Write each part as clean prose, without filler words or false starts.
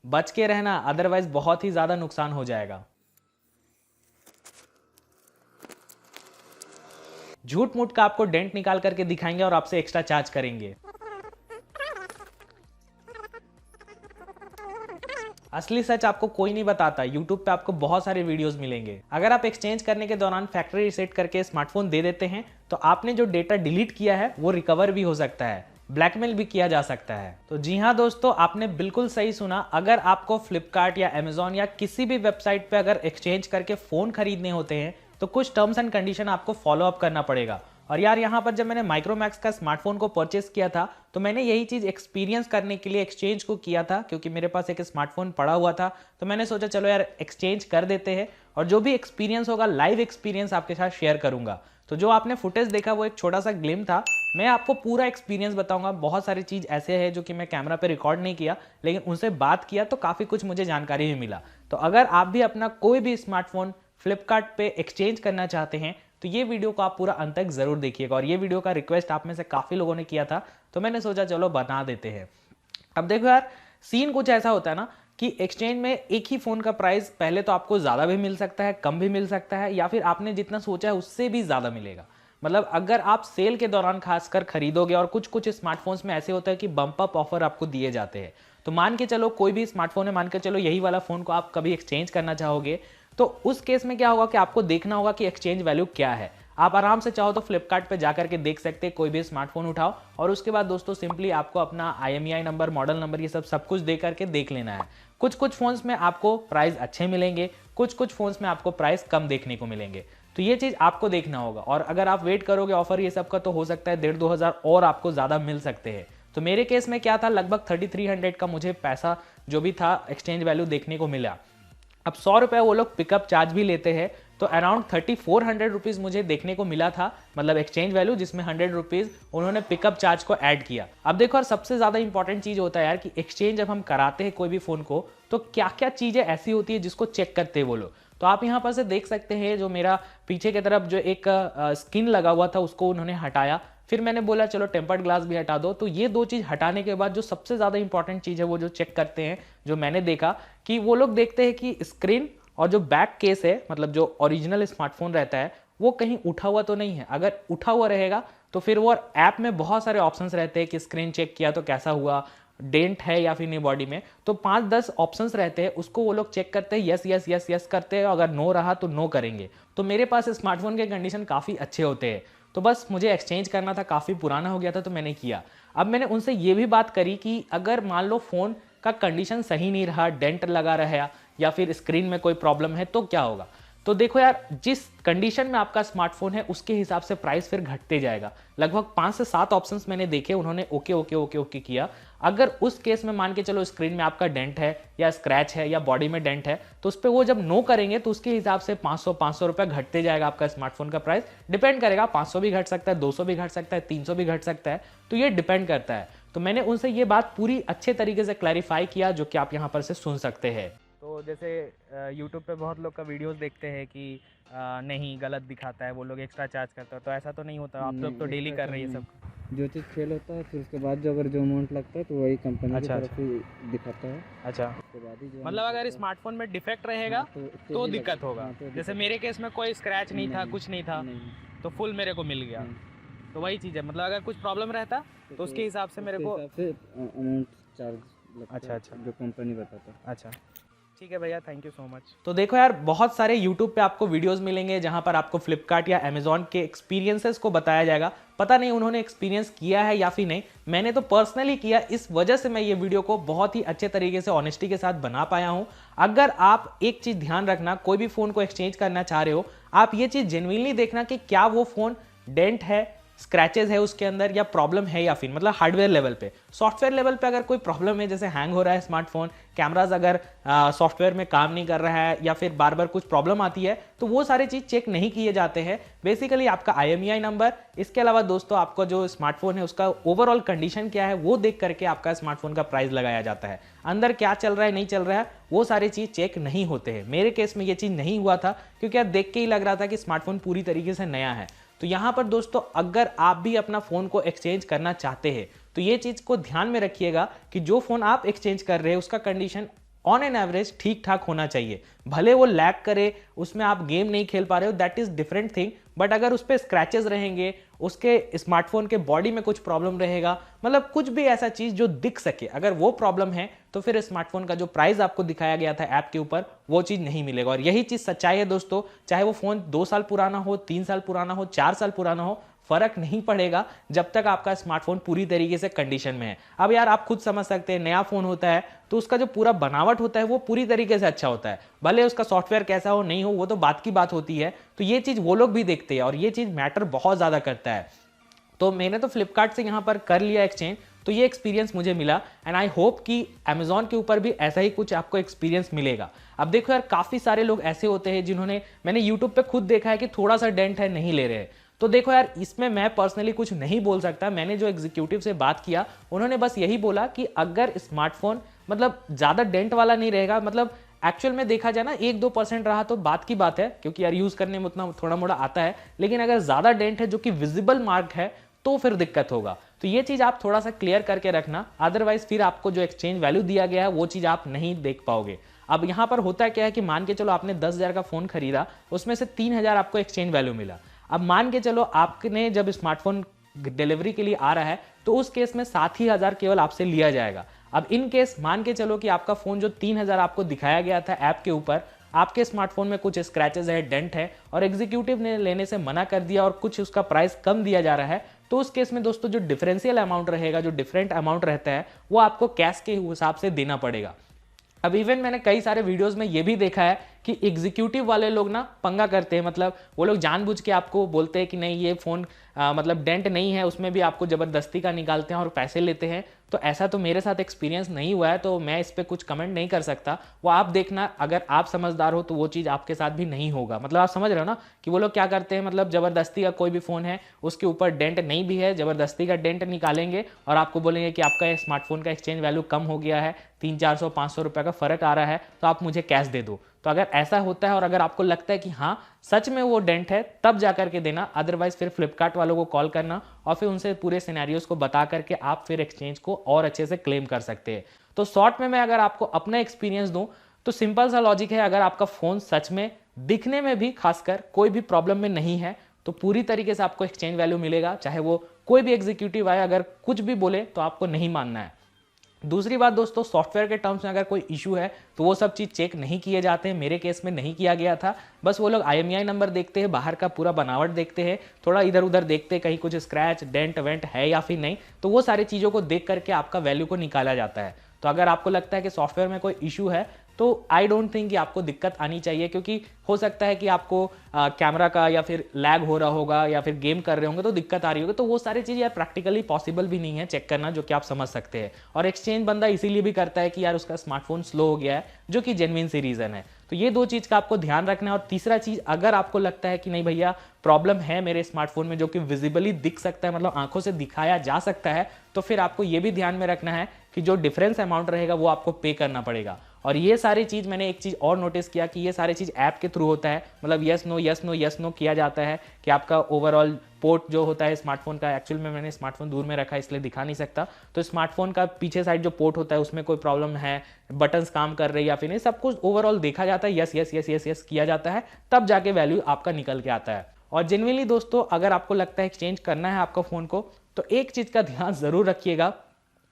बच के रहना, अदरवाइज बहुत ही ज़्यादा नुकसान हो जाएगा। झूठ मूठ का आपको डेंट निकाल करके दिखाएंगे और आपसे एक्स्ट्रा चार्ज करेंगे। असली सच आपको कोई नहीं बताता। YouTube पे आपको बहुत सारे वीडियोस मिलेंगे। अगर आप एक्सचेंज करने के दौरान फैक्ट्री रीसेट करके स्मार्टफोन दे देते हैं तो आपने जो डेटा डिलीट किया है वो रिकवर भी हो सकता है, ब्लैकमेल भी किया जा सकता है। तो जी हाँ दोस्तों, आपने बिल्कुल सही सुना। अगर आपको फ्लिपकार्ट या अमेजॉन या किसी भी वेबसाइट पे अगर एक्सचेंज करके फ़ोन खरीदने होते हैं तो कुछ टर्म्स एंड कंडीशन आपको फॉलो अप करना पड़ेगा। और यार यहाँ पर जब मैंने माइक्रोमैक्स का स्मार्टफोन को परचेस किया था तो मैंने यही चीज़ एक्सपीरियंस करने के लिए एक्सचेंज को किया था, क्योंकि मेरे पास एक स्मार्टफोन पड़ा हुआ था। तो मैंने सोचा चलो यार एक्सचेंज कर देते हैं और जो भी एक्सपीरियंस होगा लाइव एक्सपीरियंस आपके साथ शेयर करूंगा। तो जो आपने फुटेज देखा वो एक छोटा सा ग्लिम था, मैं आपको पूरा एक्सपीरियंस बताऊंगा। बहुत सारी चीज़ ऐसे है जो कि मैं कैमरा पे रिकॉर्ड नहीं किया, लेकिन उनसे बात किया तो काफ़ी कुछ मुझे जानकारी भी मिला। तो अगर आप भी अपना कोई भी स्मार्टफोन फ्लिपकार्ट पे एक्सचेंज करना चाहते हैं तो ये वीडियो को आप पूरा अंत तक जरूर देखिएगा। और ये वीडियो का रिक्वेस्ट आप में से काफ़ी लोगों ने किया था तो मैंने सोचा चलो बता देते हैं। अब देखो यार, सीन कुछ ऐसा होता है ना कि एक्सचेंज में एक ही फ़ोन का प्राइस पहले तो आपको ज़्यादा भी मिल सकता है, कम भी मिल सकता है, या फिर आपने जितना सोचा है उससे भी ज़्यादा मिलेगा। मतलब अगर आप सेल के दौरान खासकर खरीदोगे, और कुछ कुछ स्मार्टफोन्स में ऐसे होता है कि बम्प अप ऑफर आपको दिए जाते हैं। तो मान के चलो कोई भी स्मार्टफोन है, मान के चलो यही वाला फ़ोन को आप कभी एक्सचेंज करना चाहोगे तो उस केस में क्या होगा कि आपको देखना होगा कि एक्सचेंज वैल्यू क्या है। आप आराम से चाहो तो फ्लिपकार्ट पे जाकर के देख सकते हैं, कोई भी स्मार्टफोन उठाओ और उसके बाद दोस्तों सिंपली आपको अपना IMEI नंबर, मॉडल नंबर, ये सब कुछ दे करके देख लेना है। कुछ कुछ फोन्स में आपको प्राइस अच्छे मिलेंगे, कुछ कुछ फोन्स में आपको प्राइस कम देखने को मिलेंगे। तो ये चीज़ आपको देखना होगा। और अगर आप वेट करोगे ऑफर ये सब का तो हो सकता है 1,500-2 हज़ार और आपको ज़्यादा मिल सकते हैं। तो मेरे केस में क्या था, लगभग 3300 का मुझे पैसा जो भी था एक्सचेंज वैल्यू देखने को मिला। अब 100 रुपये वो लोग पिकअप चार्ज भी लेते हैं, तो अराउंड 3400 रुपीज़ मुझे देखने को मिला था, मतलब एक्सचेंज वैल्यू, जिसमें 100 रुपीज़ उन्होंने पिकअप चार्ज को ऐड किया। अब देखो, और सबसे ज़्यादा इंपॉर्टेंट चीज़ होता है यार कि एक्सचेंज जब हम कराते हैं कोई भी फ़ोन को तो क्या क्या चीज़ें ऐसी होती है जिसको चेक करते हैं वो लोग। तो आप यहाँ पर से देख सकते हैं, जो मेरा पीछे की तरफ जो एक स्किन लगा हुआ था उसको उन्होंने हटाया। फिर मैंने बोला चलो टेम्पर्ड ग्लास भी हटा दो। तो ये दो चीज़ हटाने के बाद जो सबसे ज़्यादा इंपॉर्टेंट चीज़ है वो जो चेक करते हैं, जो मैंने देखा कि वो लोग देखते हैं कि स्क्रीन और जो बैक केस है, मतलब जो ओरिजिनल स्मार्टफोन रहता है, वो कहीं उठा हुआ तो नहीं है। अगर उठा हुआ रहेगा तो फिर वो ऐप में बहुत सारे ऑप्शंस रहते हैं कि स्क्रीन चेक किया तो कैसा हुआ, डेंट है या फिर नहीं बॉडी में, तो 5-10 ऑप्शंस रहते हैं, उसको वो लोग चेक करते हैं, यस यस यस यस करते हैं, अगर नो रहा तो नो करेंगे। तो मेरे पास स्मार्टफोन के कंडीशन काफ़ी अच्छे होते हैं, तो बस मुझे एक्सचेंज करना था, काफ़ी पुराना हो गया था तो मैंने किया। अब मैंने उनसे ये भी बात करी कि अगर मान लो फ़ोन का कंडीशन सही नहीं रहा, डेंट लगा रहा या फिर स्क्रीन में कोई प्रॉब्लम है तो क्या होगा। तो देखो यार, जिस कंडीशन में आपका स्मार्टफोन है उसके हिसाब से प्राइस फिर घटते जाएगा। लगभग 5 से 7 ऑप्शंस मैंने देखे, उन्होंने ओके ओके ओके ओके किया। अगर उस केस में मान के चलो स्क्रीन में आपका डेंट है या स्क्रैच है या बॉडी में डेंट है, तो उस पर वो जब नो करेंगे तो उसके हिसाब से 500 रुपये घटते जाएगा आपका स्मार्टफोन का प्राइस। डिपेंड करेगा, 500 भी घट सकता है, 200 भी घट सकता है, 300 भी घट सकता है, तो ये डिपेंड करता है। तो मैंने उनसे ये बात पूरी अच्छे तरीके से क्लैरिफाई किया, जो कि आप यहाँ पर से सुन सकते हैं। तो जैसे YouTube पे बहुत लोग का वीडियोस देखते हैं कि नहीं गलत दिखाता है, वो लोग एक्स्ट्रा चार्ज करता है, तो ऐसा तो नहीं होता, आप लोग तो डेली कर रही है सब। जो चीज़ फेल होता है फिर उसके बाद जो अगर जो अमाउंट लगता है तो वही कंपनी की तरफ से दिखाता है। अच्छा, उसके बाद ही जो मतलब अगर स्मार्टफोन में डिफेक्ट रहेगा तो दिक्कत होगा। जैसे मेरे केस में कोई स्क्रैच नहीं था, कुछ नहीं था, तो फुल मेरे को मिल गया। तो वही चीज़ है, मतलब अगर कुछ प्रॉब्लम रहता तो उसके हिसाब से मेरे को अमाउंट चार्ज लगता अच्छा है, अच्छा जो कंपनी बताता है। अच्छा, ठीक है भैया, थैंक यू सो मच। तो देखो यार, बहुत सारे YouTube पे आपको वीडियोस मिलेंगे जहां पर आपको फ्लिपकार्ट या अमेजॉन के एक्सपीरियंसेस को बताया जाएगा। पता नहीं उन्होंने एक्सपीरियंस किया है या फिर नहीं, मैंने तो पर्सनली किया, इस वजह से मैं ये वीडियो को बहुत ही अच्छे तरीके से ऑनेस्टी के साथ बना पाया हूं। अगर आप एक चीज़ ध्यान रखना, कोई भी फ़ोन को एक्सचेंज करना चाह रहे हो, आप ये चीज़ जेन्युइनली देखना कि क्या वो फ़ोन डेंट है, स्क्रैचेस है उसके अंदर, या प्रॉब्लम है, या फिर मतलब हार्डवेयर लेवल पे। सॉफ्टवेयर लेवल पे अगर कोई प्रॉब्लम है, जैसे हैंग हो रहा है स्मार्टफोन, कैमराज अगर सॉफ्टवेयर में काम नहीं कर रहा है, या फिर बार बार कुछ प्रॉब्लम आती है, तो वो सारी चीज़ चेक नहीं किए जाते हैं। बेसिकली आपका IMEI नंबर, इसके अलावा दोस्तों आपका जो स्मार्टफोन है उसका ओवरऑल कंडीशन क्या है वो देख करके आपका स्मार्टफोन का प्राइस लगाया जाता है। अंदर क्या चल रहा है नहीं चल रहा है वो सारी चीज़ चेक नहीं होते हैं। मेरे केस में ये चीज़ नहीं हुआ था, क्योंकि यार देख के ही लग रहा था कि स्मार्टफोन पूरी तरीके से नया है। तो यहाँ पर दोस्तों, अगर आप भी अपना फ़ोन को एक्सचेंज करना चाहते हैं तो ये चीज़ को ध्यान में रखिएगा कि जो फ़ोन आप एक्सचेंज कर रहे हैं उसका कंडीशन ऑन एन एवरेज ठीक ठाक होना चाहिए। भले वो लैग करे, उसमें आप गेम नहीं खेल पा रहे हो, that is different thing, but अगर उस पर स्क्रैचेस रहेंगे, उसके स्मार्टफोन के बॉडी में कुछ प्रॉब्लम रहेगा, मतलब कुछ भी ऐसा चीज जो दिख सके, अगर वो प्रॉब्लम है तो फिर स्मार्टफोन का जो प्राइस आपको दिखाया गया था ऐप के ऊपर वो चीज नहीं मिलेगा। और यही चीज सच्चाई है दोस्तों, चाहे वो फोन 2 साल पुराना हो, 3 साल पुराना हो, 4 साल पुराना हो, फर्क नहीं पड़ेगा जब तक आपका स्मार्टफोन पूरी तरीके से कंडीशन में है। अब यार आप खुद समझ सकते हैं, नया फोन होता है तो उसका जो पूरा बनावट होता है वो पूरी तरीके से अच्छा होता है, भले उसका सॉफ्टवेयर कैसा हो नहीं हो वो तो बात की बात होती है। तो ये चीज वो लोग भी देखते हैं और ये चीज मैटर बहुत ज्यादा करता है। तो मैंने तो फ्लिपकार्ट से यहाँ पर कर लिया एक्सचेंज, तो ये एक्सपीरियंस मुझे मिला एंड आई होप कि अमेजॉन के ऊपर भी ऐसा ही कुछ आपको एक्सपीरियंस मिलेगा। अब देखो यार, काफी सारे लोग ऐसे होते हैं जिन्होंने, मैंने यूट्यूब पे खुद देखा है कि थोड़ा सा डेंट है नहीं ले रहे। तो देखो यार, इसमें मैं पर्सनली कुछ नहीं बोल सकता। मैंने जो एग्जीक्यूटिव से बात किया उन्होंने बस यही बोला कि अगर स्मार्टफोन मतलब ज्यादा डेंट वाला नहीं रहेगा, मतलब एक्चुअल में देखा जाए ना 1-2% रहा तो बात की बात है, क्योंकि यार यूज करने में उतना थोड़ा मोड़ा आता है, लेकिन अगर ज्यादा डेंट है जो कि विजिबल मार्क है तो फिर दिक्कत होगा। तो ये चीज आप थोड़ा सा क्लियर करके रखना, अदरवाइज फिर आपको जो एक्सचेंज वैल्यू दिया गया है वो चीज आप नहीं देख पाओगे। अब यहां पर होता क्या है कि मान के चलो आपने 10,000 का फोन खरीदा, उसमें से 3,000 आपको एक्सचेंज वैल्यू मिला। अब मान के चलो आपने जब स्मार्टफोन डिलीवरी के लिए आ रहा है तो उस केस में 7,000 केवल आपसे लिया जाएगा। अब इन केस मान के चलो कि आपका फोन जो 3,000 आपको दिखाया गया था ऐप के ऊपर, आपके स्मार्टफोन में कुछ स्क्रैचेस है, डेंट है और एग्जीक्यूटिव ने लेने से मना कर दिया और कुछ उसका प्राइस कम दिया जा रहा है, तो उस केस में दोस्तों जो डिफरेंशियल अमाउंट रहेगा, जो डिफरेंट अमाउंट रहता है, वो आपको कैश के हिसाब से देना पड़ेगा। अब इवन मैंने कई सारे वीडियोस में ये भी देखा है कि एग्जीक्यूटिव वाले लोग ना पंगा करते हैं, मतलब वो लोग जानबूझ के आपको बोलते हैं कि नहीं ये फोन मतलब डेंट नहीं है, उसमें भी आपको जबरदस्ती का निकालते हैं और पैसे लेते हैं। तो ऐसा तो मेरे साथ एक्सपीरियंस नहीं हुआ है, तो मैं इस पर कुछ कमेंट नहीं कर सकता। वो आप देखना, अगर आप समझदार हो तो वो चीज़ आपके साथ भी नहीं होगा। मतलब आप समझ रहे हो ना कि वो लोग क्या करते हैं, मतलब जबरदस्ती का कोई भी फ़ोन है उसके ऊपर डेंट नहीं भी है, जबरदस्ती का डेंट निकालेंगे और आपको बोलेंगे कि आपका स्मार्टफोन का एक्सचेंज वैल्यू कम हो गया है, 300-400-500 रुपये का फ़र्क आ रहा है, तो आप मुझे कैश दे दो। तो अगर ऐसा होता है और अगर आपको लगता है कि हाँ सच में वो डेंट है, तब जा करके देना, अदरवाइज फिर फ्लिपकार्ट वालों को कॉल करना और फिर उनसे पूरे सिनेरियोस को बता करके आप फिर एक्सचेंज को और अच्छे से क्लेम कर सकते हैं। तो शॉर्ट में मैं अगर आपको अपना एक्सपीरियंस दूं तो सिंपल सा लॉजिक है, अगर आपका फोन सच में दिखने में भी खासकर कोई भी प्रॉब्लम में नहीं है तो पूरी तरीके से आपको एक्सचेंज वैल्यू मिलेगा, चाहे वो कोई भी एग्जीक्यूटिव आए अगर कुछ भी बोले तो आपको नहीं मानना है। दूसरी बात दोस्तों, सॉफ्टवेयर के टर्म्स में अगर कोई इशू है तो वो सब चीज़ चेक नहीं किए जाते हैं। मेरे केस में नहीं किया गया था, बस वो लोग IMEI नंबर देखते हैं, बाहर का पूरा बनावट देखते हैं, थोड़ा इधर उधर देखते हैं कहीं कुछ स्क्रैच डेंट वेंट है या फिर नहीं, तो वो सारी चीज़ों को देख करके आपका वैल्यू को निकाला जाता है। तो अगर आपको लगता है कि सॉफ्टवेयर में कोई इशू है तो आई डोंट थिंक कि आपको दिक्कत आनी चाहिए, क्योंकि हो सकता है कि आपको कैमरा का या फिर लैग हो रहा होगा या फिर गेम कर रहे होंगे तो दिक्कत आ रही होगी, तो वो सारी चीज़ यार प्रैक्टिकली पॉसिबल भी नहीं है चेक करना, जो कि आप समझ सकते हैं। और एक्सचेंज बंदा इसीलिए भी करता है कि यार उसका स्मार्टफोन स्लो हो गया है, जो कि जेन्युइन सी रीज़न है। तो ये दो चीज़ का आपको ध्यान रखना है। और तीसरा चीज़, अगर आपको लगता है कि नहीं भैया प्रॉब्लम है मेरे स्मार्टफोन में जो कि विजिबली दिख सकता है, मतलब आंखों से दिखाया जा सकता है, तो फिर आपको ये भी ध्यान में रखना है कि जो डिफरेंस अमाउंट रहेगा वो आपको पे करना पड़ेगा। और ये सारी चीज़ मैंने एक चीज़ और नोटिस किया कि ये सारी चीज़ ऐप के थ्रू होता है, मतलब यस नो किया जाता है कि आपका ओवरऑल पोर्ट जो होता है स्मार्टफोन का, एक्चुअल में मैंने स्मार्टफोन दूर में रखा है इसलिए दिखा नहीं सकता, तो स्मार्टफोन का पीछे साइड जो पोर्ट होता है उसमें कोई प्रॉब्लम है, बटन्स काम कर रहे हैं या फिर नहीं, सब कुछ ओवरऑल देखा जाता है, यस किया जाता है, तब जाके वैल्यू आपका निकल के आता है। और जेन्युइनली दोस्तों, अगर आपको लगता है एक्सचेंज करना है आपका फ़ोन को, तो एक चीज़ का ध्यान ज़रूर रखिएगा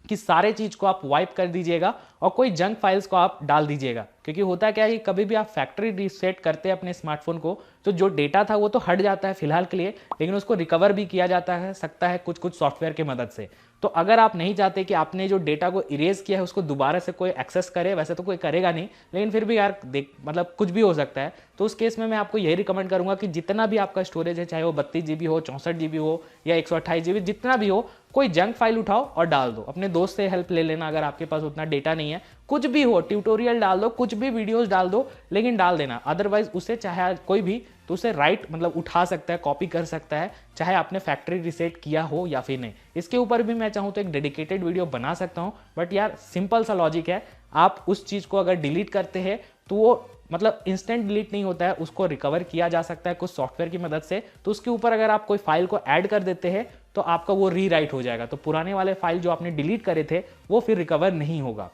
कि सारे चीज़ को आप वाइप कर दीजिएगा और कोई जंक फाइल्स को आप डाल दीजिएगा। क्योंकि होता क्या है कि कभी भी आप फैक्ट्री रीसेट करते हैं अपने स्मार्टफोन को, तो जो डेटा था वो तो हट जाता है फिलहाल के लिए, लेकिन उसको रिकवर भी किया जाता है सकता है कुछ सॉफ्टवेयर की मदद से। तो अगर आप नहीं चाहते कि आपने जो डेटा को इरेज किया है उसको दोबारा से कोई एक्सेस करे, वैसे तो कोई करेगा नहीं, लेकिन फिर भी यार मतलब कुछ भी हो सकता है, तो उस केस में मैं आपको यही रिकमेंड करूंगा कि जितना भी आपका स्टोरेज है, चाहे वो 32 GB हो, 64 GB हो या 128 GB, जितना भी हो, कोई जंक फाइल उठाओ और डाल दो। अपने दोस्त से हेल्प ले लेना अगर आपके पास उतना डेटा नहीं है, कुछ भी हो, ट्यूटोरियल डाल दो, कुछ भी वीडियोस डाल दो, लेकिन डाल देना। अदरवाइज उसे चाहे कोई भी तो उसे राइट मतलब उठा सकता है, कॉपी कर सकता है, चाहे आपने फैक्ट्री रीसेट किया हो या फिर नहीं। इसके ऊपर भी मैं चाहूँ तो एक डेडिकेटेड वीडियो बना सकता हूँ, बट यार सिंपल सा लॉजिक है, आप उस चीज़ को अगर डिलीट करते हैं तो वो मतलब इंस्टेंट डिलीट नहीं होता है, उसको रिकवर किया जा सकता है कुछ सॉफ्टवेयर की मदद से। तो उसके ऊपर अगर आप कोई फाइल को ऐड कर देते हैं तो आपका वो रीराइट हो जाएगा, तो पुराने वाले फाइल जो आपने डिलीट करे थे वो फिर रिकवर नहीं होगा।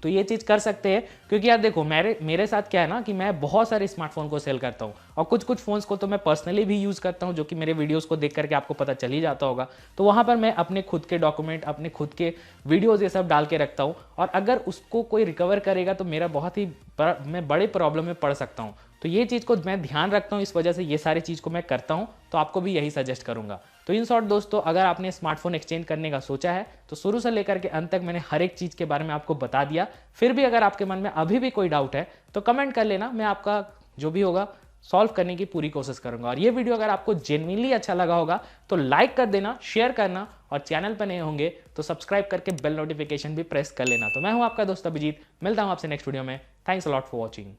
तो ये चीज़ कर सकते हैं, क्योंकि यार देखो मेरे साथ क्या है ना कि मैं बहुत सारे स्मार्टफोन को सेल करता हूँ और कुछ कुछ फ़ोन्स को तो मैं पर्सनली भी यूज़ करता हूँ, जो कि मेरे वीडियोस को देख करके आपको पता चल ही जाता होगा। तो वहाँ पर मैं अपने खुद के डॉक्यूमेंट, अपने खुद के वीडियोज़ ये सब डाल के रखता हूँ, और अगर उसको कोई रिकवर करेगा तो मेरा बहुत ही मैं बड़े प्रॉब्लम में पड़ सकता हूँ। तो ये चीज़ को मैं ध्यान रखता हूँ, इस वजह से ये सारी चीज़ को मैं करता हूँ, तो आपको भी यही सजेस्ट करूँगा। तो इन शॉर्ट दोस्तों, अगर आपने स्मार्टफोन एक्सचेंज करने का सोचा है तो शुरू से लेकर के अंत तक मैंने हर एक चीज़ के बारे में आपको बता दिया। फिर भी अगर आपके मन में अभी भी कोई डाउट है तो कमेंट कर लेना, मैं आपका जो भी होगा सॉल्व करने की पूरी कोशिश करूंगा। और ये वीडियो अगर आपको जेन्युइनली अच्छा लगा होगा तो लाइक कर देना, शेयर करना, और चैनल पर नए होंगे तो सब्सक्राइब करके बेल नोटिफिकेशन भी प्रेस कर लेना। तो मैं हूं आपका दोस्त अभिजीत, मिलता हूं आपसे नेक्स्ट वीडियो में। Thanks a lot for watching.